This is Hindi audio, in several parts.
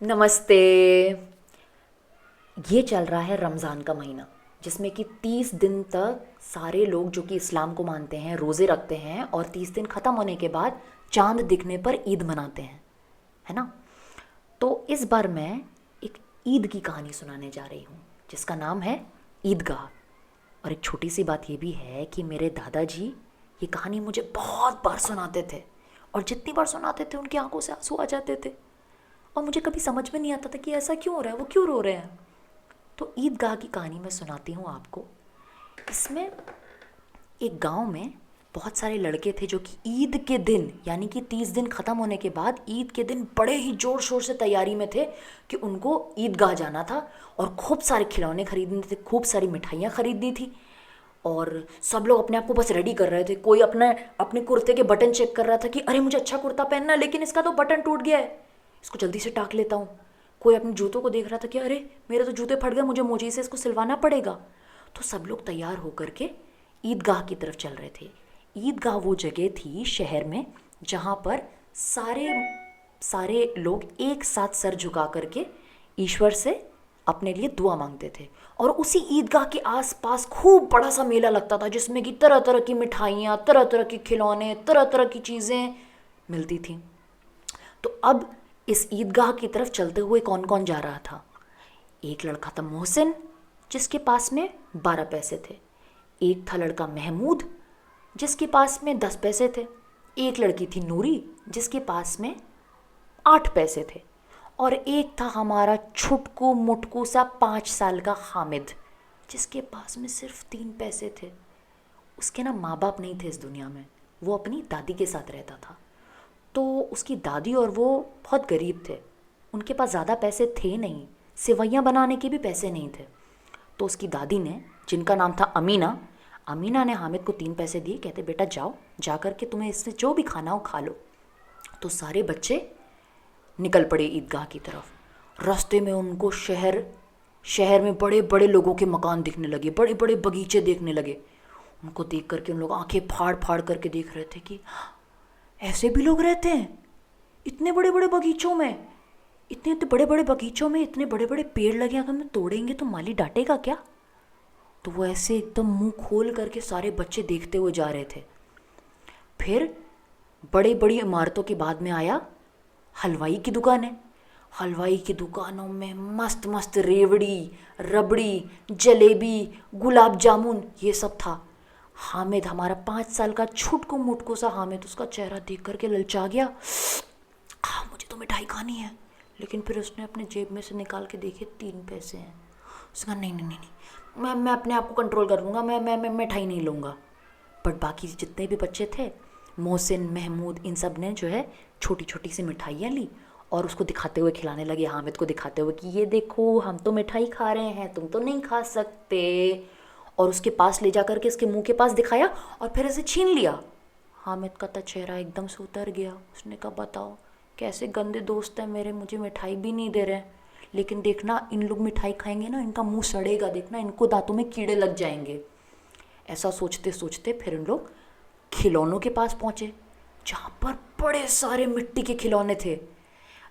नमस्ते। ये चल रहा है रमज़ान का महीना, जिसमें कि 30 दिन तक सारे लोग जो कि इस्लाम को मानते हैं रोज़े रखते हैं और 30 दिन ख़त्म होने के बाद चांद दिखने पर ईद मनाते हैं, है ना। तो इस बार मैं एक ईद की कहानी सुनाने जा रही हूँ जिसका नाम है ईदगाह। और एक छोटी सी बात ये भी है कि मेरे दादाजी ये कहानी मुझे बहुत बार सुनाते थे, और जितनी बार सुनाते थे उनकी आंखों से आंसू आ जाते थे। और मुझे कभी समझ में नहीं आता था कि ऐसा क्यों हो रहा है, वो क्यों रो रहे हैं। तो ईदगाह की कहानी मैं सुनाती हूँ आपको। इसमें एक गांव में बहुत सारे लड़के थे जो कि ईद के दिन, यानी कि 30 दिन ख़त्म होने के बाद ईद के दिन बड़े ही ज़ोर शोर से तैयारी में थे कि उनको ईदगाह जाना था। और खूब सारे खिलौने खरीदने थे, खूब सारी मिठाइयाँ खरीदनी थी। और सब लोग अपने आप को बस रेडी कर रहे थे। कोई अपने अपने कुर्ते के बटन चेक कर रहा था कि अरे मुझे अच्छा कुर्ता पहनना है, लेकिन इसका तो बटन टूट गया है, इसको जल्दी से टाक लेता हूँ। कोई अपने जूतों को देख रहा था कि अरे मेरे तो जूते फट गए, मुझे मोची से इसको सिलवाना पड़ेगा। तो सब लोग तैयार होकर के ईदगाह की तरफ चल रहे थे। ईदगाह वो जगह थी शहर में जहाँ पर सारे सारे लोग एक साथ सर झुका करके ईश्वर से अपने लिए दुआ मांगते थे। और उसी ईदगाह के आसपास खूब बड़ा सा मेला लगता था जिसमें कि तरह तरह की मिठाइयाँ, तरह तरह के खिलौने, तरह तरह की चीज़ें मिलती थी। तो अब इस ईदगाह की तरफ चलते हुए कौन कौन जा रहा था। एक लड़का था मोहसिन, जिसके पास में 12 पैसे थे। एक था लड़का महमूद, जिसके पास में 10 पैसे थे। एक लड़की थी नूरी, जिसके पास में 8 पैसे थे। और एक था हमारा छुटकू मुटकू सा 5 साल का हामिद, जिसके पास में सिर्फ 3 पैसे थे। उसके ना माँ बाप नहीं थे इस दुनिया में, वो अपनी दादी के साथ रहता था। तो उसकी दादी और वो बहुत गरीब थे, उनके पास ज़्यादा पैसे थे नहीं, सेवैयाँ बनाने के भी पैसे नहीं थे। तो उसकी दादी ने, जिनका नाम था अमीना, अमीना ने हामिद को 3 पैसे दिए। कहते बेटा जाओ, जा कर के तुम्हें इससे जो भी खाना हो खा लो। तो सारे बच्चे निकल पड़े ईदगाह की तरफ। रास्ते में उनको शहर शहर में बड़े बड़े लोगों के मकान दिखने लगे, बड़े बड़े बगीचे देखने लगे। उनको देख करके उन लोग आंखें फाड़ फाड़ करके देख रहे थे कि ऐसे भी लोग रहते हैं इतने बड़े बड़े बगीचों में, इतने इतने बड़े बड़े बगीचों में इतने बड़े बड़े पेड़ लगे, अगर हम तोड़ेंगे तो माली डांटेगा क्या। तो वो ऐसे एकदम मुंह खोल करके सारे बच्चे देखते हुए जा रहे थे। फिर बड़ी बड़ी इमारतों के बाद में आया हलवाई की दुकान है। हलवाई की दुकानों में मस्त मस्त रेवड़ी, रबड़ी, जलेबी, गुलाब जामुन, ये सब था। हामिद, हमारा 5 साल का छुटकू मुटकू सा हामिद, उसका चेहरा देख करके ललचा गया। हाँ मुझे तो मिठाई खानी है। लेकिन फिर उसने अपने जेब में से निकाल के देखे 3 पैसे हैं। उसने कहा नहीं नहीं नहीं नहीं, मैं अपने आप को कंट्रोल कर लूँगा, मैं मिठाई नहीं लूँगा। बट बाकी जितने भी बच्चे थे, मोहसिन, महमूद, इन सब ने जो है छोटी छोटी सी मिठाइयाँ ली और उसको दिखाते हुए खिलाने लगे। हामिद को दिखाते हुए कि ये देखो हम तो मिठाई खा रहे हैं, तुम तो नहीं खा सकते। और उसके पास ले जा करके इसके मुंह के पास दिखाया और फिर ऐसे छीन लिया। हामिद का तो चेहरा एकदम से उतर गया। उसने कहा बताओ कैसे गंदे दोस्त हैं मेरे, मुझे मिठाई भी नहीं दे रहे हैं। लेकिन देखना इन लोग मिठाई खाएंगे ना, इनका मुंह सड़ेगा, देखना इनको दांतों में कीड़े लग जाएंगे। ऐसा सोचते सोचते फिर उन लोग खिलौनों के पास पहुंचे, जहाँ पर बड़े सारे मिट्टी के खिलौने थे।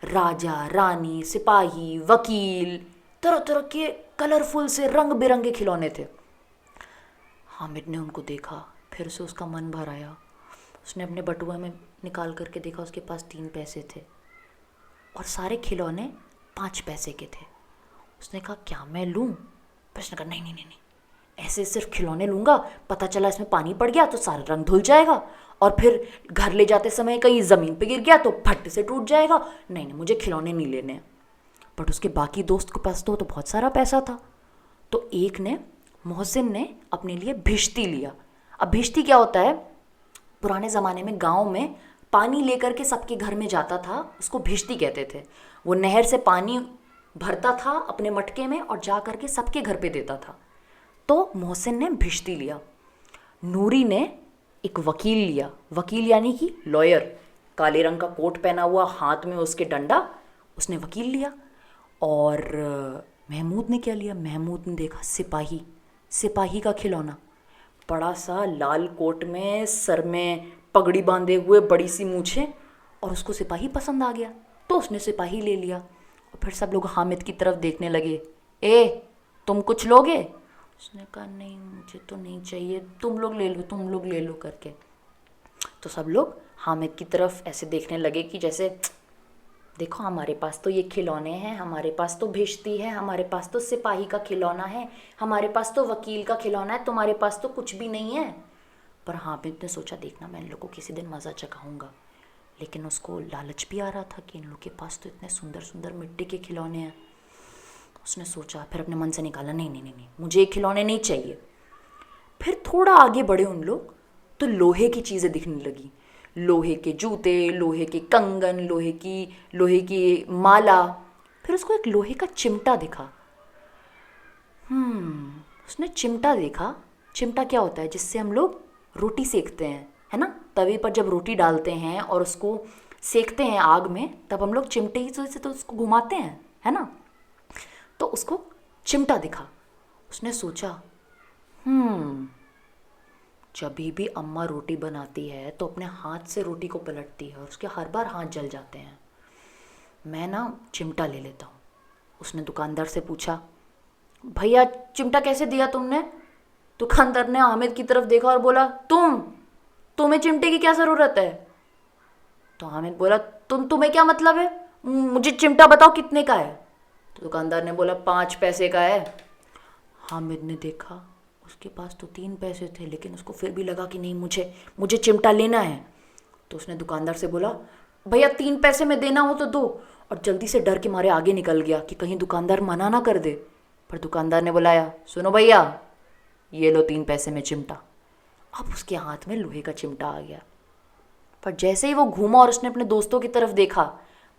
राजा, रानी, सिपाही, वकील, तरह तरह के कलरफुल से रंग बिरंगे खिलौने थे। हामिद ने उनको देखा, फिर से उसका मन भर आया। उसने अपने बटुआ में निकाल करके देखा, उसके पास 3 पैसे थे और सारे खिलौने 5 पैसे के थे। उसने कहा क्या मैं लूँ। फिर उसने कहा नहीं नहीं नहीं नहीं, ऐसे सिर्फ खिलौने लूँगा, पता चला इसमें पानी पड़ गया तो सारा रंग धुल जाएगा, और फिर घर ले जाते समय कहीं ज़मीन पे गिर गया तो फट से टूट जाएगा। नहीं नहीं, मुझे खिलौने नहीं लेने। बट उसके बाकी दोस्त के पास तो बहुत सारा पैसा था। तो एक ने, मोहसिन ने अपने लिए भिश्ती लिया। अब भिश्ती क्या होता है, पुराने ज़माने में गांव में पानी लेकर के सबके घर में जाता था, उसको भिश्ती कहते थे। वो नहर से पानी भरता था अपने मटके में और जा करके सबके घर पे देता था। तो मोहसिन ने भिश्ती लिया। नूरी ने एक वकील लिया, वकील यानी कि लॉयर, काले रंग का कोट पहना हुआ, हाथ में उसके डंडा, उसने वकील लिया। और महमूद ने क्या लिया, महमूद ने देखा सिपाही, सिपाही का खिलौना, बड़ा सा लाल कोट में, सर में पगड़ी बांधे हुए, बड़ी सी मूछें, और उसको सिपाही पसंद आ गया तो उसने सिपाही ले लिया। और फिर सब लोग हामिद की तरफ देखने लगे। ए, तुम कुछ लोगे? उसने कहा नहीं मुझे तो नहीं चाहिए, तुम लोग ले लो, तुम लोग ले लो करके। तो सब लोग हामिद की तरफ ऐसे देखने लगे कि जैसे देखो हमारे पास तो ये खिलौने हैं, हमारे पास तो भिश्ती है, हमारे पास तो सिपाही का खिलौना है, हमारे पास तो वकील का खिलौना है, तुम्हारे पास तो कुछ भी नहीं है। पर हामिद ने सोचा देखना मैं इन लोगों को किसी दिन मज़ा चखाऊंगा, लेकिन उसको लालच भी आ रहा था कि इन लोगों के पास तो इतने सुंदर सुंदर मिट्टी के खिलौने हैं। उसने सोचा, फिर अपने मन से निकाला नहीं नहीं नहीं नहीं, मुझे ये खिलौने नहीं चाहिए। फिर थोड़ा आगे बढ़े उन लोग तो लोहे की चीज़ें दिखने लगी, लोहे के जूते, लोहे के कंगन, लोहे की माला। फिर उसको एक लोहे का चिमटा दिखा। उसने चिमटा देखा। चिमटा क्या होता है? जिससे हम लोग रोटी सेकते हैं, है ना? तवे पर जब रोटी डालते हैं और उसको सेकते हैं आग में, तब हम लोग चिमटे ही से तो उसको घुमाते हैं, है ना? तो उसको चिमटा दिखा। उसने सोचा जब भी अम्मा रोटी बनाती है तो अपने हाथ से रोटी को पलटती है और उसके हर बार हाथ जल जाते हैं, मैं ना चिमटा ले लेता हूँ। उसने दुकानदार से पूछा, भैया चिमटा कैसे दिया तुमने? दुकानदार ने हामिद की तरफ देखा और बोला, तुम्हें चिमटे की क्या ज़रूरत है? तो हामिद बोला, तुम्हें क्या मतलब है? मुझे चिमटा बताओ कितने का है? तो दुकानदार ने बोला 5 पैसे का है। हामिद ने देखा उसके पास तो 3 पैसे थे, लेकिन उसको फिर भी लगा कि नहीं मुझे चिमटा लेना है। तो उसने दुकानदार से बोला, भैया 3 पैसे में देना हो तो दो, और जल्दी से डर के मारे आगे निकल गया कि कहीं दुकानदार मना ना कर दे। पर दुकानदार ने बुलाया, सुनो भैया, ये लो 3 पैसे में चिमटा। अब उसके हाथ में लोहे का चिमटा आ गया। पर जैसे ही वो घूमा और उसने अपने दोस्तों की तरफ देखा,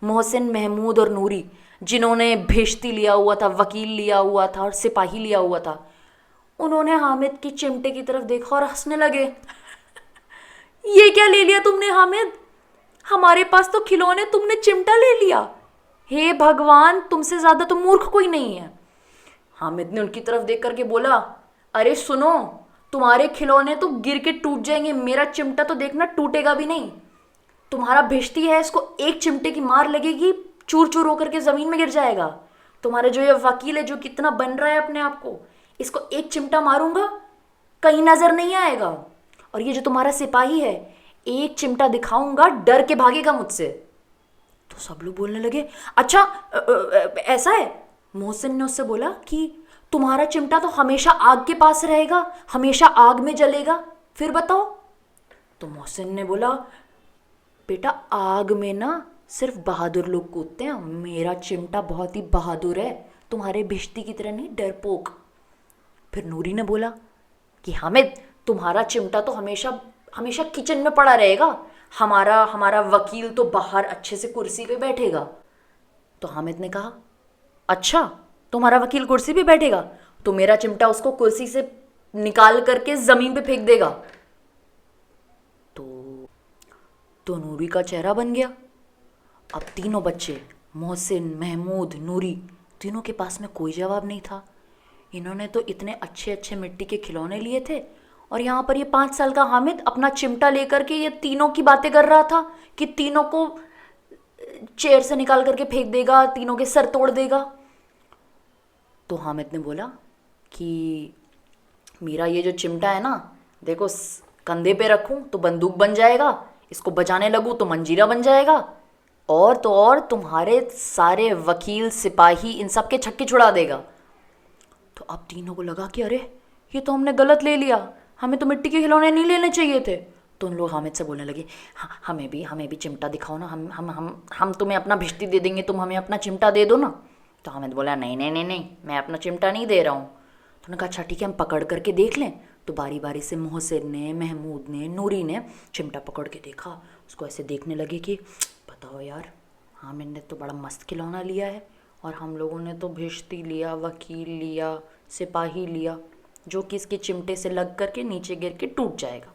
मोहसिन, महमूद और नूरी, जिन्होंने भेश्ती लिया हुआ था, वकील लिया हुआ था और सिपाही लिया हुआ था, उन्होंने हामिद की चिमटे की तरफ देखा और हंसने लगे। ये क्या ले लिया तुमने हामिद? हमारे पास तो खिलौने, तुमने चिमटा ले लिया। हे भगवान, तुमसे ज़्यादा तो मूर्ख कोई नहीं है। हामिद ने उनकी तरफ देख करके बोला, अरे सुनो, तुम्हारे खिलौने तो गिर के टूट जाएंगे, मेरा चिमटा तो देखना टूटेगा भी नहीं। तुम्हारा भिश्ती है, इसको एक चिमटे की मार लगेगी, चूर चूर होकर के ज़मीन में गिर जाएगा। तुम्हारे जो ये वकील है, जो कितना बन रहा है अपने आप को, इसको एक चिमटा मारूंगा कहीं नज़र नहीं आएगा। और ये जो तुम्हारा सिपाही है, एक चिमटा दिखाऊंगा डर के भागेगा मुझसे। तो सब लोग बोलने लगे, अच्छा ऐसा है? मोहसिन ने उससे बोला कि तुम्हारा चिमटा तो हमेशा आग के पास रहेगा, हमेशा आग में जलेगा, फिर बताओ। तो मोहसिन ने बोला, बेटा आग में ना सिर्फ बहादुर लोग कूदते हैं, मेरा चिमटा बहुत ही बहादुर है, तुम्हारे भिश्ती की तरह नहीं, डरपोक। फिर नूरी ने बोला कि हामिद, तुम्हारा चिमटा तो हमेशा हमेशा किचन में पड़ा रहेगा, हमारा वकील तो बाहर अच्छे से कुर्सी पे बैठेगा। तो हामिद ने कहा, अच्छा तुम्हारा वकील कुर्सी पे बैठेगा, तो मेरा चिमटा उसको कुर्सी से निकाल करके ज़मीन पे फेंक देगा। तो नूरी का चेहरा बन गया। अब तीनों बच्चे, मोहसिन, महमूद, नूरी, तीनों के पास में कोई जवाब नहीं था। इन्होंने तो इतने अच्छे अच्छे मिट्टी के खिलौने लिए थे, और यहाँ पर ये 5 साल का हामिद अपना चिमटा लेकर के ये तीनों की बातें कर रहा था कि तीनों को चेयर से निकाल करके फेंक देगा, तीनों के सर तोड़ देगा। तो हामिद ने बोला कि मेरा ये जो चिमटा है ना, देखो कंधे पे रखूं तो बंदूक बन जाएगा, इसको बजाने लगूं तो मंजीरा बन जाएगा, और तो और तुम्हारे सारे वकील, सिपाही, इन सब के छक्के छुड़ा देगा। तो अब तीनों को लगा कि अरे ये तो हमने गलत ले लिया, हमें तो मिट्टी के खिलौने नहीं लेने चाहिए थे। तो उन लोग हामिद से बोलने लगे, हाँ हमें भी चिमटा दिखाओ ना, हम तुम्हें अपना भिश्ती दे देंगे, तुम हमें अपना चिमटा दे दो ना। तो हामिद बोला, नहीं नहीं नहीं नहीं, मैं अपना चिमटा नहीं दे रहा हूँ। तो उन्होंने कहा, अच्छा ठीक है, हम पकड़ करके देख लें। तो बारी बारी से मोहसिन ने, महमूद ने, नूरी ने चिमटा पकड़ के देखा। उसको ऐसे देखने लगे कि बताओ यार, हामिद ने तो बड़ा मस्त खिलौना लिया है, और हम लोगों ने तो भिश्ती लिया, वकील लिया, सिपाही लिया, जो कि इसके चिमटे से लग करके नीचे गिर के टूट जाएगा।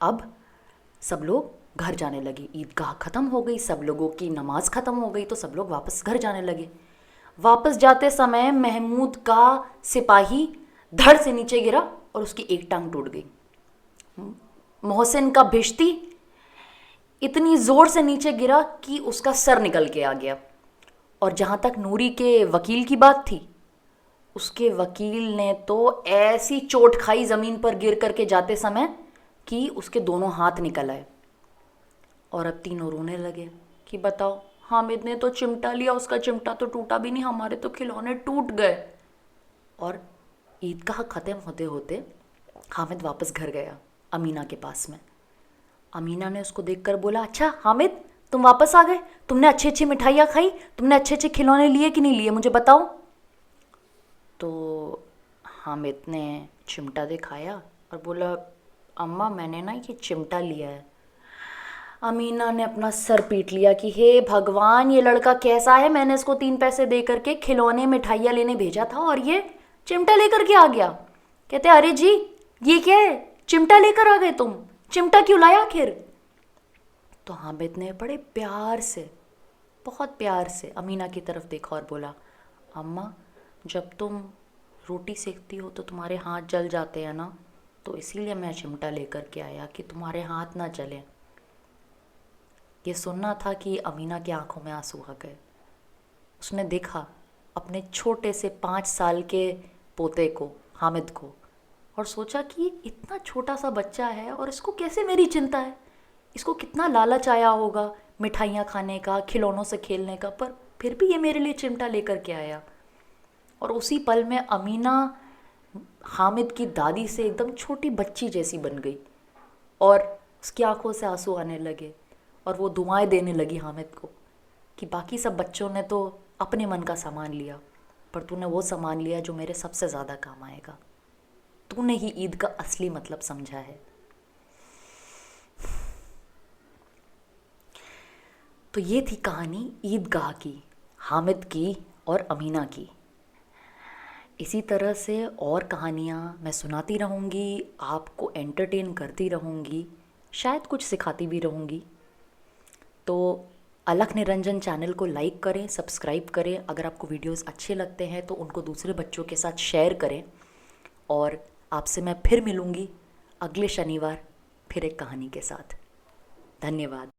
अब सब लोग घर जाने लगे, ईदगाह ख़त्म हो गई, सब लोगों की नमाज ख़त्म हो गई, तो सब लोग वापस घर जाने लगे। वापस जाते समय महमूद का सिपाही धड़ से नीचे गिरा और उसकी एक टांग टूट गई। मोहसिन का भिश्ती इतनी ज़ोर से नीचे गिरा कि उसका सर निकल के आ गया। और जहाँ तक नूरी के वकील की बात थी, उसके वकील ने तो ऐसी चोट खाई ज़मीन पर गिर करके जाते समय कि उसके दोनों हाथ निकल आए। और अब तीनों रोने लगे कि बताओ, हामिद ने तो चिमटा लिया, उसका चिमटा तो टूटा भी नहीं, हमारे तो खिलौने टूट गए। और ईदगाह ख़त्म होते होते हामिद वापस घर गया अमीना के पास में। अमीना ने उसको देखकर बोला, अच्छा हामिद, तुम वापस आ गए, तुमने अच्छी अच्छी मिठाइयाँ खाई, तुमने अच्छे अच्छे खिलौने लिए कि नहीं लिए, मुझे बताओ। तो हामिद ने चिमटा दिखाया और बोला, अम्मा मैंने ना ये चिमटा लिया है। अमीना ने अपना सर पीट लिया कि हे भगवान, ये लड़का कैसा है, मैंने इसको 3 पैसे दे करके खिलौने मिठाइयाँ लेने भेजा था और ये चिमटा लेकर के आ गया। कहते, अरे जी ये क्या है, चिमटा लेकर आ गए तुम, चिमटा क्यों लाया आखिर। तो हामिद ने बड़े प्यार से, बहुत प्यार से अमीना की तरफ देखा और बोला, अम्मा जब तुम रोटी सेकती हो तो तुम्हारे हाथ जल जाते हैं ना, तो इसीलिए मैं चिमटा लेकर के आया कि तुम्हारे हाथ ना जलें। ये सुनना था कि अमीना की आंखों में आंसू आ गए। उसने देखा अपने छोटे से 5 साल के पोते को, हामिद को, और सोचा कि इतना छोटा सा बच्चा है और इसको कैसे मेरी चिंता है, इसको कितना लालच आया होगा मिठाइयाँ खाने का, खिलौनों से खेलने का, पर फिर भी ये मेरे लिए चिमटा लेकर के आया। और उसी पल में अमीना हामिद की दादी से एकदम छोटी बच्ची जैसी बन गई और उसकी आंखों से आंसू आने लगे और वो दुआएं देने लगी हामिद को कि बाकी सब बच्चों ने तो अपने मन का सामान लिया, पर तूने वो सामान लिया जो मेरे सबसे ज़्यादा काम आएगा। तूने ही ईद का असली मतलब समझा है। तो ये थी कहानी ईदगाह की, हामिद की और अमीना की। इसी तरह से और कहानियाँ मैं सुनाती रहूँगी, आपको एंटरटेन करती रहूँगी, शायद कुछ सिखाती भी रहूँगी। तो अलख निरंजन चैनल को लाइक करें, सब्सक्राइब करें। अगर आपको वीडियोस अच्छे लगते हैं तो उनको दूसरे बच्चों के साथ शेयर करें। और आपसे मैं फिर मिलूँगी अगले शनिवार, फिर एक कहानी के साथ। धन्यवाद।